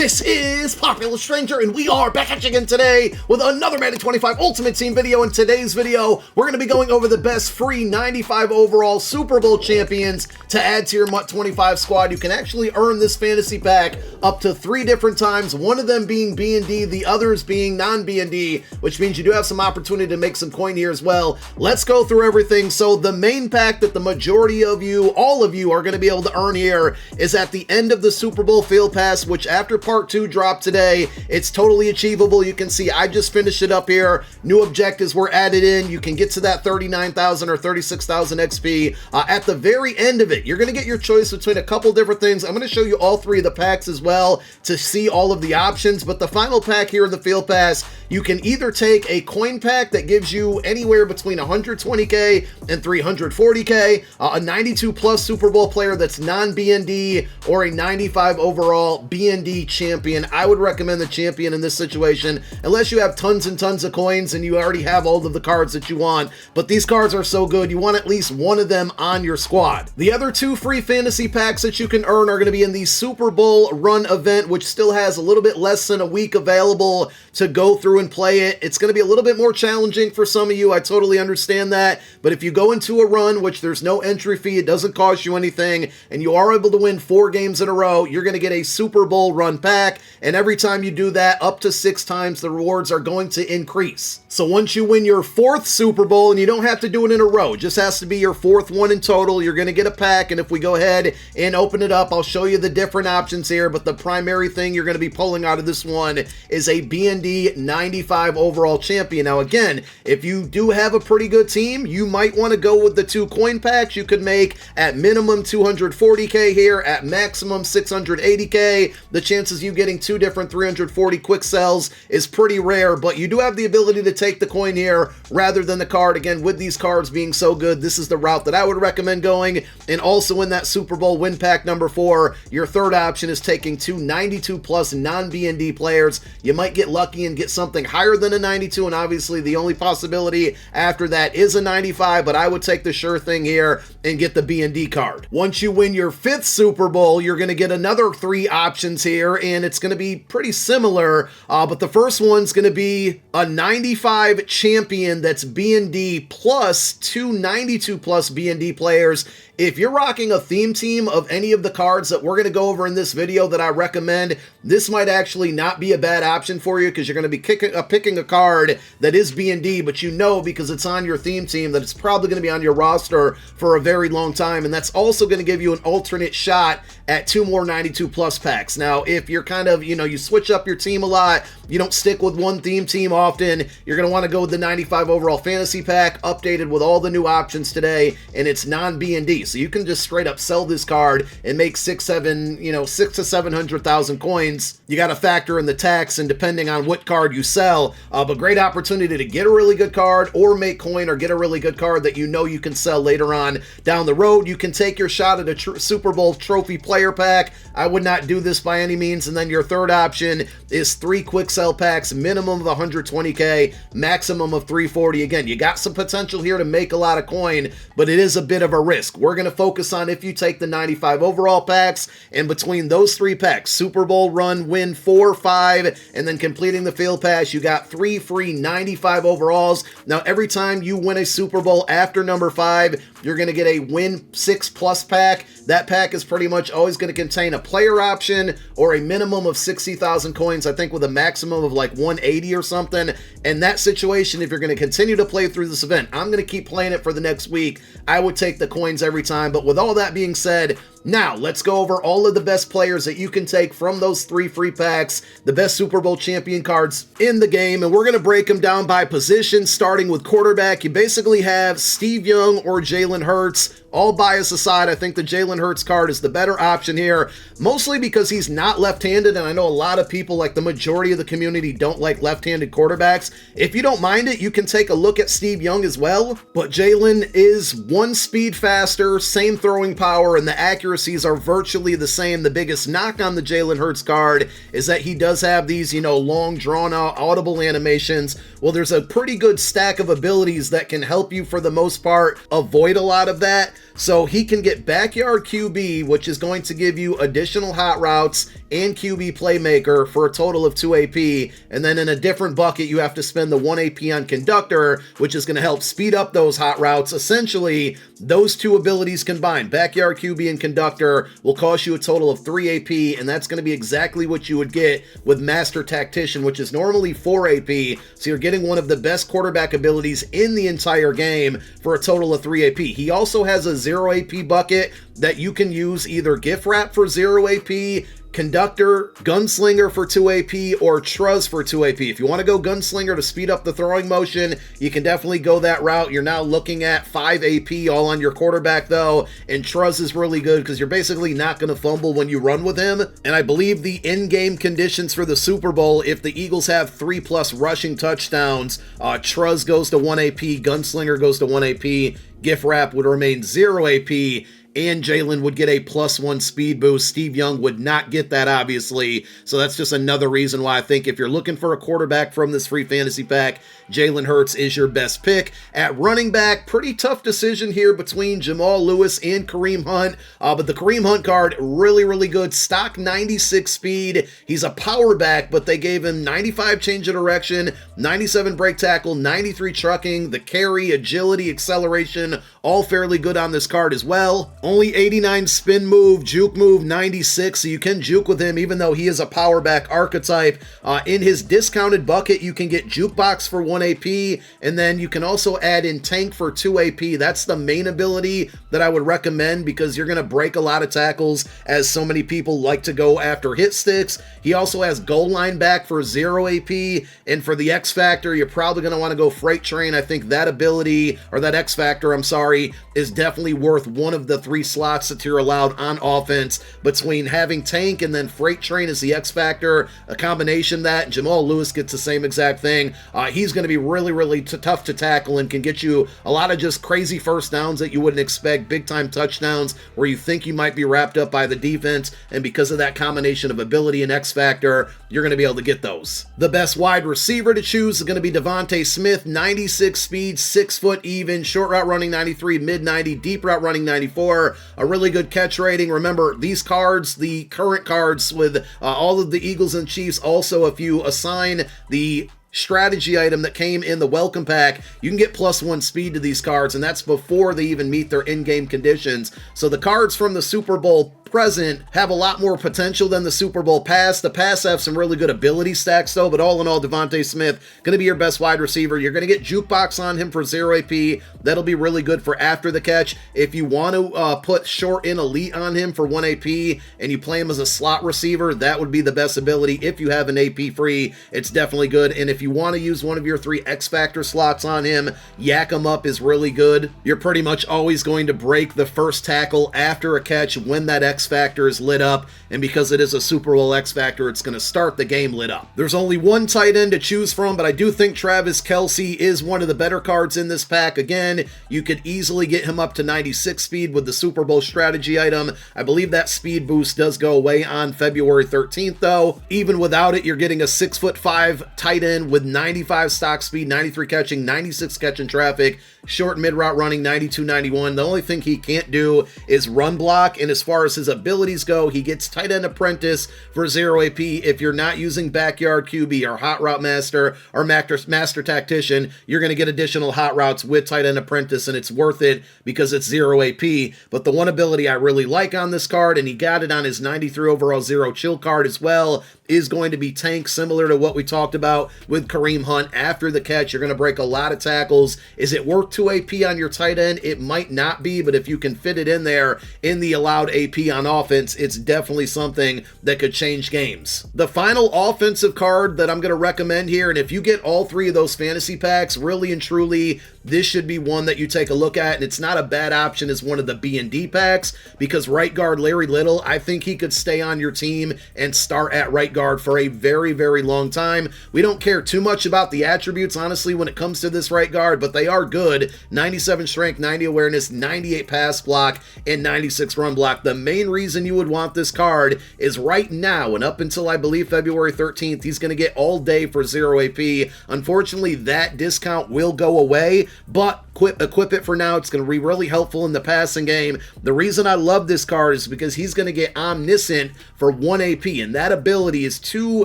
This is Popular Stranger, and we are back at you again today with another Madden 25 Ultimate Team video. In today's video, we're going to be going over the best free 95 overall Super Bowl champions to add to your MUT 25 squad. You can actually earn this fantasy pack up to 3 different times, one of them being B&D, the others being non-B&D, which means you do have some opportunity to make some coin here as well. Let's go through everything. So the main pack that the majority of you, all of you, are going to be able to earn here is at the end of the Super Bowl Field Pass, which after Part 2 dropped today, it's totally achievable. You can see I just finished it up here. New objectives were added in. You can get to that 39,000 or 36,000 XP. At the very end of it, you're going to get your choice between a couple different things. I'm going to show you all 3 of the packs as well to see all of the options, but the final pack here in the Field Pass, you can either take a coin pack that gives you anywhere between 120k and 340k, a 92 plus Super Bowl player that's non-BND, or a 95 overall BND champion. I would recommend the champion in this situation, unless you have tons and tons of coins and you already have all of the cards that you want. But these cards are so good, you want at least one of them on your squad. The other 2 free fantasy packs that you can earn are going to be in the Super Bowl Run event, which still has a little bit less than a week available to go through and play it. It's going to be a little bit more challenging for some of you. I totally understand that. But if you go into a run, which there's no entry fee, it doesn't cost you anything, and you are able to win 4 games in a row, you're going to get a Super Bowl Run pack. And every time you do that, up to 6 times, the rewards are going to increase. So once you win your 4th Super Bowl, and you don't have to do it in a row, it just has to be your 4th one in total, you're going to get a pack. And if we go ahead and open it up, I'll show you the different options here. But the primary thing you're going to be pulling out of this one is a BND 95 overall champion. Now again, if you do have a pretty good team, you might want to go with the 2 coin packs. You could make at minimum 240k here, at maximum 680k. The chances you getting 2 different 340 quick sells is pretty rare, but you do have the ability to take the coin here rather than the card. Again, with these cards being so good, this is the route that I would recommend going. And also in that Super Bowl win pack number 4, your 3rd option is taking 2 92 plus non-BND players. You might get lucky and get something higher than a 92, and obviously the only possibility after that is a 95, but I would take the sure thing here and get the BND card. Once you win your 5th Super Bowl, you're going to get another 3 options here, and it's going to be pretty similar, but the first one's going to be a 95 champion that's BND plus 2 92 plus BND players. If you're rocking a theme team of any of the cards that we're going to go over in this video that I recommend, this might actually not be a bad option for you, because you're going to be picking a card that is B&D, but you know, because it's on your theme team, that it's probably going to be on your roster for a very long time. And that's also going to give you an alternate shot at 2 more 92 plus packs. Now, if you're kind of, you switch up your team a lot, you don't stick with one theme team often, you're going to want to go with the 95 overall fantasy pack, updated with all the new options today, and it's non-B&D. So you can just straight up sell this card and make 6 to 700,000 coins. You got to factor in the tax and depending on what card you sell, but great opportunity to get a really good card or make coin, or get a really good card that you can sell later on down the road. You can take your shot at a Super Bowl trophy player pack. I would not do this by any means. And then your 3rd option is 3 quick sell packs, minimum of 120k, maximum of 340. Again, you got some potential here to make a lot of coin, but it is a bit of a risk. We're going to focus on if you take the 95 overall packs, and between those 3 packs, Super Bowl Run, win 4, 5, and then completing the Field Pass, you got 3 free 95 overalls. Now, every time you win a Super Bowl after number 5, you're going to get a win 6 plus pack. That pack is pretty much always going to contain a player option or a minimum of 60,000 coins, I think with a maximum of like 180 or something. In that situation, if you're going to continue to play through this event, I'm going to keep playing it for the next week, I would take the coins every time. But with all that being said, now, let's go over all of the best players that you can take from those 3 free packs, the best Super Bowl champion cards in the game, and we're going to break them down by position, starting with quarterback. You basically have Steve Young or Jalen Hurts. All bias aside, I think the Jalen Hurts card is the better option here, mostly because he's not left-handed, and I know a lot of people, like the majority of the community, don't like left-handed quarterbacks. If you don't mind it, you can take a look at Steve Young as well, but Jalen is 1 speed faster, same throwing power, and the accuracies are virtually the same. The biggest knock on the Jalen Hurts card is that he does have these, long, drawn-out, audible animations. Well, there's a pretty good stack of abilities that can help you, for the most part, avoid a lot of that. So he can get backyard QB, which is going to give you additional hot routes and QB playmaker for a total of 2 AP. And then in a different bucket, you have to spend the 1 AP on conductor, which is going to help speed up those hot routes. Essentially, those two abilities combined, backyard QB and conductor, will cost you a total of 3 AP, and that's going to be exactly what you would get with Master Tactician, which is normally 4 AP. So you're getting one of the best quarterback abilities in the entire game for a total of 3 AP. He also has a 0 AP bucket that you can use either gift wrap for 0 AP, conductor, gunslinger for 2 AP, or Truz for 2 AP. If you want to go gunslinger to speed up the throwing motion, you can definitely go that route. You're now looking at 5 AP all on your quarterback though, and Truz is really good because you're basically not going to fumble when you run with him. And I believe the in-game conditions for the Super Bowl, if the Eagles have 3+ rushing touchdowns, Truz goes to 1 AP, gunslinger goes to 1 AP, gift wrap would remain 0 AP, and Jalen would get a +1 speed boost. Steve Young would not get that, obviously. So that's just another reason why I think if you're looking for a quarterback from this free fantasy pack, Jalen Hurts is your best pick. At running back, pretty tough decision here between Jamal Lewis and Kareem Hunt. But the Kareem Hunt card, really, really good. Stock 96 speed. He's a power back, but they gave him 95 change of direction, 97 break tackle, 93 trucking, the carry, agility, acceleration, all fairly good on this card as well. Only 89 spin move, juke move 96, so you can juke with him even though he is a power back archetype. In his discounted bucket, you can get jukebox for 1 AP, and then you can also add in tank for 2 AP. That's the main ability that I would recommend because you're going to break a lot of tackles as so many people like to go after hit sticks. He also has goal line back for 0 AP, and for the X Factor, you're probably going to want to go Freight Train. I think that ability, or that X Factor, I'm sorry, is definitely worth one of the 3 slots that you're allowed on offense. Between having tank and then Freight Train as the X Factor, a combination of that, Jamal Lewis gets the same exact thing. He's going to be really, really tough to tackle and can get you a lot of just crazy first downs that you wouldn't expect, big time touchdowns where you think you might be wrapped up by the defense, and because of that combination of ability and X Factor, you're going to be able to get those. The best wide receiver to choose is going to be Devontae Smith, 96 speed, 6 foot even, short route running 93, mid 90, deep route running 94, a really good catch rating. Remember, these cards, the current cards with all of the Eagles and Chiefs, also if you assign the strategy item that came in the welcome pack, you can get +1 speed to these cards, and that's before they even meet their in-game conditions. So the cards from the Super Bowl present have a lot more potential than the Super Bowl past. The past have some really good ability stacks though, but all in all, Devontae Smith going to be your best wide receiver. You're going to get jukebox on him for 0 AP. That'll be really good for after the catch. If you want to put short in elite on him for 1 AP and you play him as a slot receiver, that would be the best ability. If you have an AP free, it's definitely good. And if you want to use one of your 3 X Factor slots on him, yak him up is really good. You're pretty much always going to break the first tackle after a catch when that X Factor is lit up, and because it is a Super Bowl X Factor, it's going to start the game lit up. There's only one tight end to choose from, but I do think Travis Kelce is one of the better cards in this pack. Again, you could easily get him up to 96 speed with the Super Bowl strategy item. I believe that speed boost does go away on February 13th though. Even without it, you're getting a 6'5" tight end with 95 stock speed, 93 catching, 96 catching traffic, short mid route running 92, 91. The only thing he can't do is run block, and as far as his abilities go, he gets tight end apprentice for 0 AP. If you're not using backyard QB or hot route master or master tactician, you're going to get additional hot routes with tight end apprentice, and it's worth it because it's 0 AP. But the one ability I really like on this card, and he got it on his 93 overall 0 chill card as well, is going to be tank, similar to what we talked about with Kareem Hunt. After the catch, you're going to break a lot of tackles. Is it worth 2 AP on your tight end? It might not be, but if you can fit it in there in the allowed AP on offense, it's definitely something that could change games. The final offensive card that I'm going to recommend here, and if you get all 3 of those fantasy packs, really and truly, this should be one that you take a look at, and it's not a bad option as one of the B&D packs, because right guard Larry Little, I think he could stay on your team and start at right guard for a very, very long time. We don't care too much about the attributes, honestly, when it comes to this right guard, but they are good. 97 strength, 90 awareness, 98 pass block, and 96 run block. The main reason you would want this card is right now, and up until I believe February 13th, he's going to get all day for 0 AP. Unfortunately, that discount will go away, but equip it for now. It's going to be really helpful in the passing game. The reason I love this card is because he's going to get Omniscient for 1 AP, and that ability is 2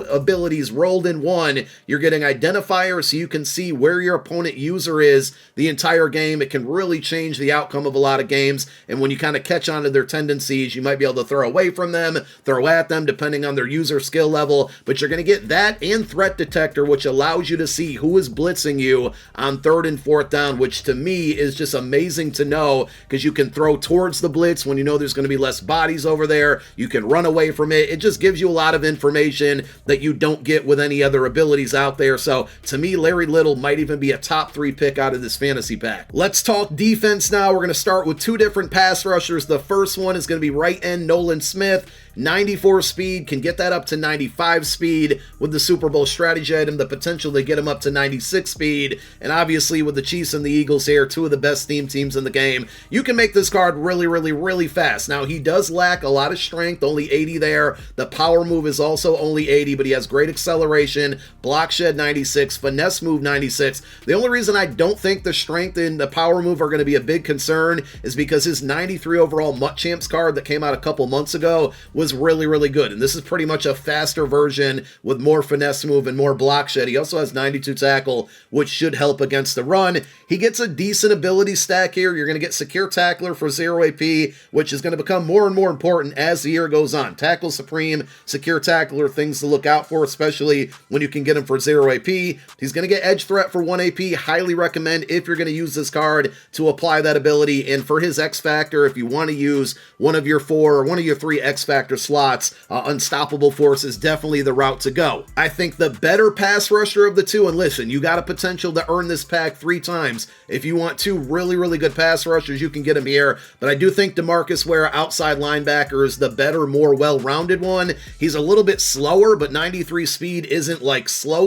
abilities rolled in one. You're getting Identifier so you can see where your opponent user is the entire game. It can really change the outcome of a lot of games, and when you kind of catch on to their tendencies, you might be able to throw away from them, throw at them, depending on their user skill level, but you're going to get that and Threat Detector, which allows you to see who is blitzing you on 3rd and 4th down, which to me is just amazing to know, because you can throw towards the blitz when you know there's going to be less bodies over there. You can run away from it. It just gives you a lot of information that you don't get with any other abilities out there. So to me, Larry Little might even be a top 3 pick out of this fantasy pack. Let's talk defense now. We're going to start with 2 different pass rushers. The first one is going to be right end Nolan Smith. 94 speed, can get that up to 95 speed with the Super Bowl strategy item, the potential to get him up to 96 speed, and obviously with the Chiefs and the Eagles here, 2 of the best teams in the game, you can make this card really fast. Now, he does lack a lot of strength, only 80 there. The power move is also only 80, but he has great acceleration, block shed 96, finesse move 96. The only reason I don't think the strength and the power move are going to be a big concern is because his 93 overall MUT Champs card that came out a couple months ago was really good, and this is pretty much a faster version with more finesse move and more block shed. He also has 92 tackle, which should help against the run. He gets a decent ability stack here. You're going to get Secure Tackler for 0 AP, which is going to become more and more important as the year goes on. Tackle Supreme, Secure Tackler, things to look out for, especially when you can get him for 0 AP. He's going to get Edge Threat for 1 AP. Highly recommend if you're going to use this card to apply that ability. And for his X Factor, if you want to use one of your 4 or one of your 3 X Factor slots, Unstoppable Force is definitely the route to go. I think the better pass rusher of the 2, and listen, you got a potential to earn this pack 3 times. If you want 2 really good pass rushers, you can get them here, but I do think DeMarcus Ware, outside linebacker, is the better, more well-rounded one. He's a little bit slower, but 93 speed isn't like slow.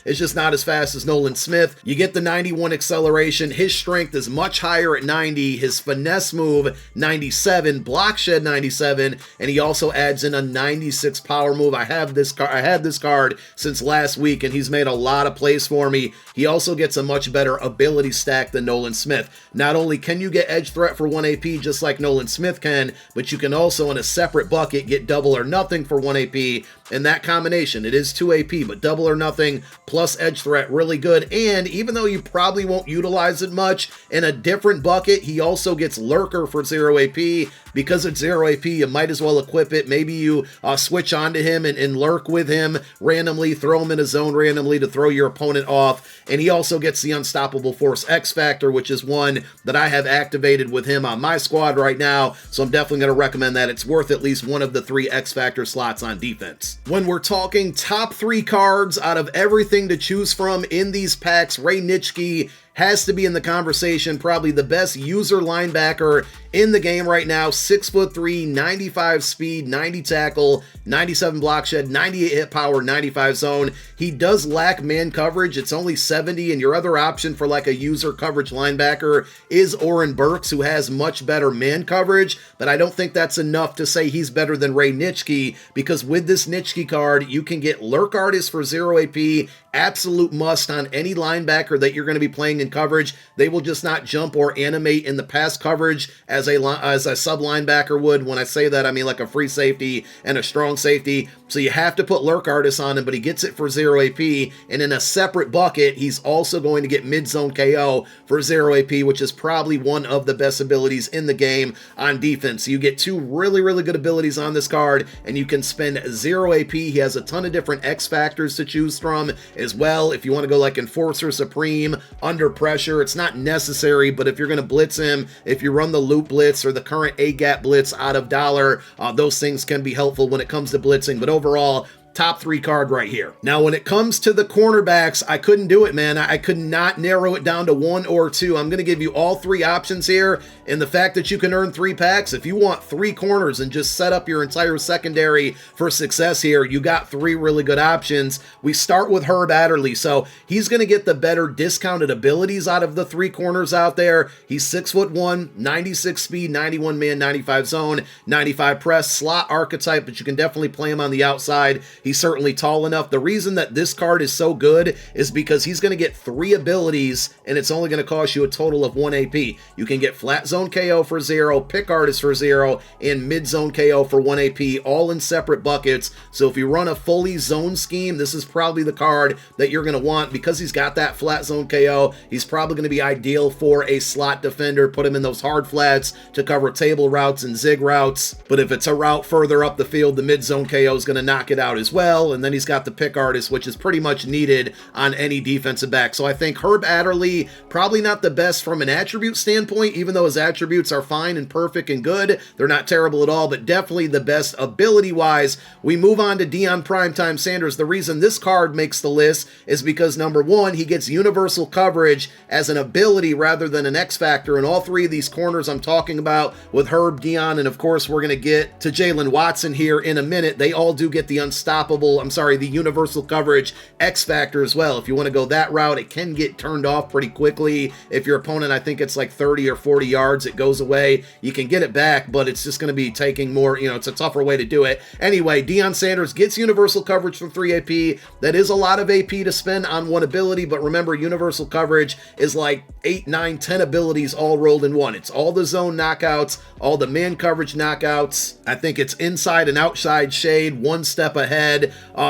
It's just not as fast as Nolan Smith. You get the 91 acceleration. His strength is much higher at 90. His finesse move, 97. Block shed, 97. And he also adds in a 96 power move. I had this card since last week, and he's made a lot of plays for me. He also gets a much better ability stack than Nolan Smith. Not only can you get Edge Threat for 1 AP just like Nolan Smith can, but you can also in a separate bucket get Double or Nothing for 1 AP. And that combination, it is 2 AP, but Double or Nothing plus Edge Threat, really good. And even though you probably won't utilize it much, in a different bucket, he also gets Lurker for 0 AP. Because it's 0 AP, you might as well equip it. Maybe you switch onto him and lurk with him randomly, throw him in a zone randomly to throw your opponent off. And he also gets the Unstoppable Force X Factor, which is one that I have activated with him on my squad right now. So I'm definitely going to recommend that. It's worth at least one of the 3 X Factor slots on defense. When we're talking top 3 cards out of everything to choose from in these packs, Ray Nitschke has to be in the conversation. Probably the best user linebacker in the game right now. 6'3", 95 speed, 90 tackle, 97 block shed, 98 hit power, 95 zone. He does lack man coverage. It's only 70, and your other option for like a user coverage linebacker is Oren Burks, who has much better man coverage, but I don't think that's enough to say he's better than Ray Nitschke, because with this Nitschke card, you can get Lurk Artist for 0 AP, absolute must on any linebacker that you're going to be playing in coverage. They will just not jump or animate in the pass coverage as a sub linebacker would. When I say that, I mean like a free safety and a strong safety. So you have to put Lurk Artist on him, but he gets it for 0 AP. And in a separate bucket, he's also going to get mid-zone KO for 0 AP, which is probably one of the best abilities in the game on defense. So you get 2 really good abilities on this card, and you can spend 0 AP. He has a ton of different X factors to choose from as well. If you want to go like Enforcer Supreme, Under Pressure, it's not necessary, but if you're going to blitz him, if you run the Loop Blitz or the current A-Gap Blitz out of dollar, those things can be helpful when it comes to blitzing. But overall, top 3 card right here. Now, when it comes to the cornerbacks, I couldn't do it, man. I could not narrow it down to 1 or 2. I'm going to give you all 3 options here. And the fact that you can earn 3 packs, if you want 3 corners and just set up your entire secondary for success here, you got 3 really good options. We start with Herb Adderley. So he's going to get the better discounted abilities out of the 3 corners out there. He's 6'1", 96 speed, 91 man, 95 zone, 95 press, slot archetype, but you can definitely play him on the outside. He's certainly tall enough. The reason that this card is so good is because he's going to get 3 abilities, and it's only going to cost you a total of 1 AP. You can get Flat Zone KO for 0, Pick Artist for 0, and Mid Zone KO for 1 AP, all in separate buckets. So if you run a fully zone scheme, this is probably the card that you're going to want. Because he's got that Flat Zone KO, he's probably going to be ideal for a slot defender. Put him in those hard flats to cover table routes and zig routes. But if it's a route further up the field, the Mid Zone KO is going to knock it out as well. And then he's got the Pick Artist, which is pretty much needed on any defensive back. So I think Herb Adderley, probably not the best from an attribute standpoint, even though his attributes are fine and perfect and good. They're not terrible at all, but definitely the best ability-wise. We move on to Deion Primetime Sanders. The reason this card makes the list is because, number one, he gets universal coverage as an ability rather than an X factor in all 3 of these corners I'm talking about with Herb, Deion, and of course we're going to get to Jalen Watson here in a minute. They all do get the the universal coverage X factor as well. If you want to go that route, it can get turned off pretty quickly. If your opponent, I think it's like 30 or 40 yards, it goes away. You can get it back, but it's just going to be taking more, it's a tougher way to do it. Anyway, Deion Sanders gets universal coverage for 3 AP. That is a lot of AP to spend on one ability, but remember, universal coverage is like 8, 9, 10 abilities all rolled in one. It's all the zone knockouts, all the man coverage knockouts. I think it's inside and outside shade, one step ahead.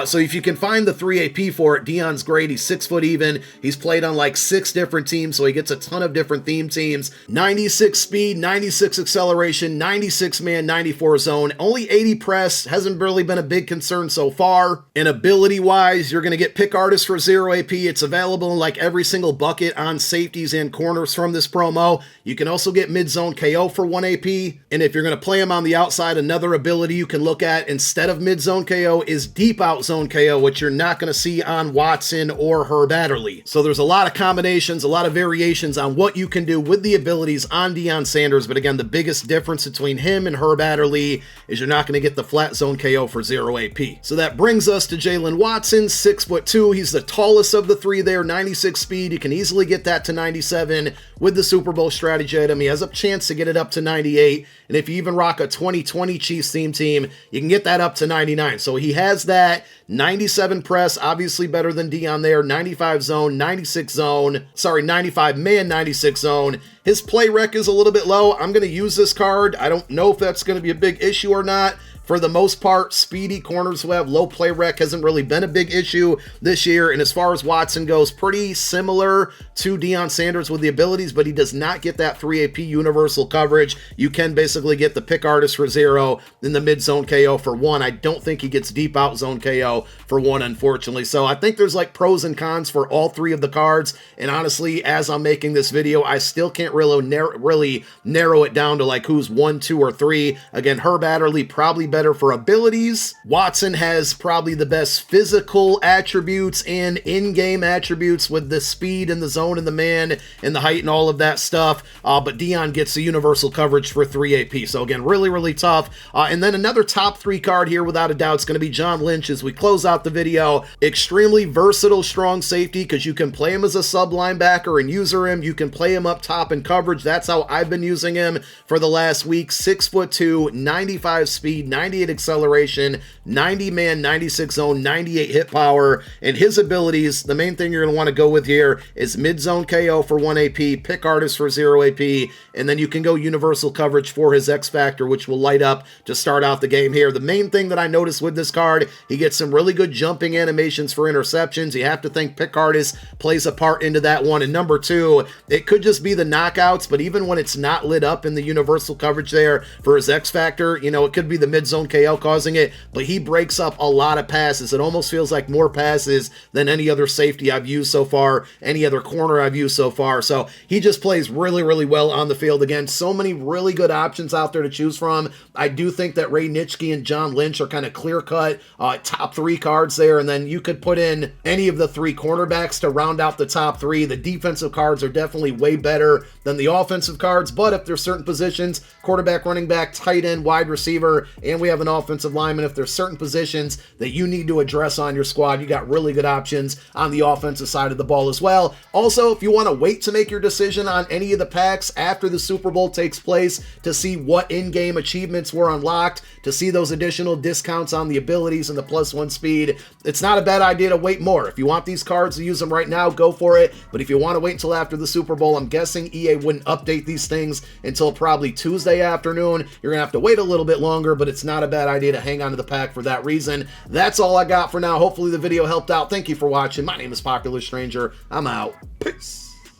So if you can find the 3 AP for it, Deion's great. He's 6 foot even. He's played on like 6 different teams, so he gets a ton of different theme teams. 96 speed, 96 acceleration, 96 man, 94 zone. Only 80 press. Hasn't really been a big concern so far. And ability-wise, you're going to get Pick Artist for 0 AP. It's available in like every single bucket on safeties and corners from this promo. You can also get Mid-Zone KO for 1 AP. And if you're going to play him on the outside, another ability you can look at instead of Mid-Zone KO is Deep Out Zone KO, which you're not going to see on Watson or Herb Adderley. So there's a lot of combinations, a lot of variations on what you can do with the abilities on Deion Sanders. But again, the biggest difference between him and Herb Adderley is you're not going to get the Flat Zone KO for 0 AP. So that brings us to Jalen Watson, 6'2". He's the tallest of the 3 there, 96 speed. You can easily get that to 97 with the Super Bowl strategy item. He has a chance to get it up to 98. And if you even rock a 2020 Chiefs theme team, you can get that up to 99. So he has that. 97 press, obviously better than Deion there. 95 zone, 96 zone. Sorry, 95 man, 96 zone. His play rec is a little bit low. I'm going to use this card. I don't know if that's going to be a big issue or not. For the most part, speedy corners who have low play rec hasn't really been a big issue this year. And as far as Watson goes, pretty similar to Deion Sanders with the abilities, but he does not get that 3 AP universal coverage. You can basically get the Pick Artist for 0, then the Mid-Zone KO for 1. I don't think he gets Deep Out Zone KO for 1, unfortunately. So I think there's like pros and cons for all 3 of the cards. And honestly, as I'm making this video, I still can't really narrow it down to like who's 1, 2, or 3. Again, Herb Adderley probably better for abilities. Watson has probably the best physical attributes and in-game attributes with the speed and the zone and the man and the height and all of that stuff. But Deion gets the universal coverage for 3 AP. So again, really, really tough. And then another top 3 card here, without a doubt, is going to be John Lynch as we close out the video. Extremely versatile, strong safety because you can play him as a sub linebacker and user him. You can play him up top in coverage. That's how I've been using him for the last week. 6'2", 95 speed, 98 acceleration, 90 man, 96 zone, 98 hit power. And his abilities, the main thing you're going to want to go with here is Mid-Zone KO for 1 AP, Pick Artist for 0 AP, and then you can go universal coverage for his X Factor, which will light up to start out the game here. The main thing that I noticed with this card, he gets some really good jumping animations for interceptions. You have to think Pick Artist plays a part into that one. And number 2, it could just be the knockouts, but even when it's not lit up in the universal coverage there for his X Factor, it could be the Mid-Zone KO causing it, but he breaks up a lot of passes. It almost feels like more passes than any other safety I've used so far, any other corner I've used so far. So he just plays really, really well on the field. Again, so many really good options out there to choose from. I do think that Ray Nitschke and John Lynch are kind of clear-cut top 3 cards there, and then you could put in any of the 3 cornerbacks to round out the top 3. The defensive cards are definitely way better than the offensive cards, but if there's certain positions, quarterback, running back, tight end, wide receiver, and we have an offensive lineman. If there's certain positions that you need to address on your squad, you got really good options on the offensive side of the ball as well. Also, if you want to wait to make your decision on any of the packs after the Super Bowl takes place to see what in-game achievements were unlocked, to see those additional discounts on the abilities and the +1 speed, it's not a bad idea to wait more. If you want these cards to use them right now, go for it. But if you want to wait until after the Super Bowl, I'm guessing EA wouldn't update these things until probably Tuesday afternoon. You're going to have to wait a little bit longer, but it's not a bad idea to hang on to the pack for that reason. That's all I got for now. Hopefully the video helped out. Thank you for watching. My name is Popular Stranger. I'm out. Peace.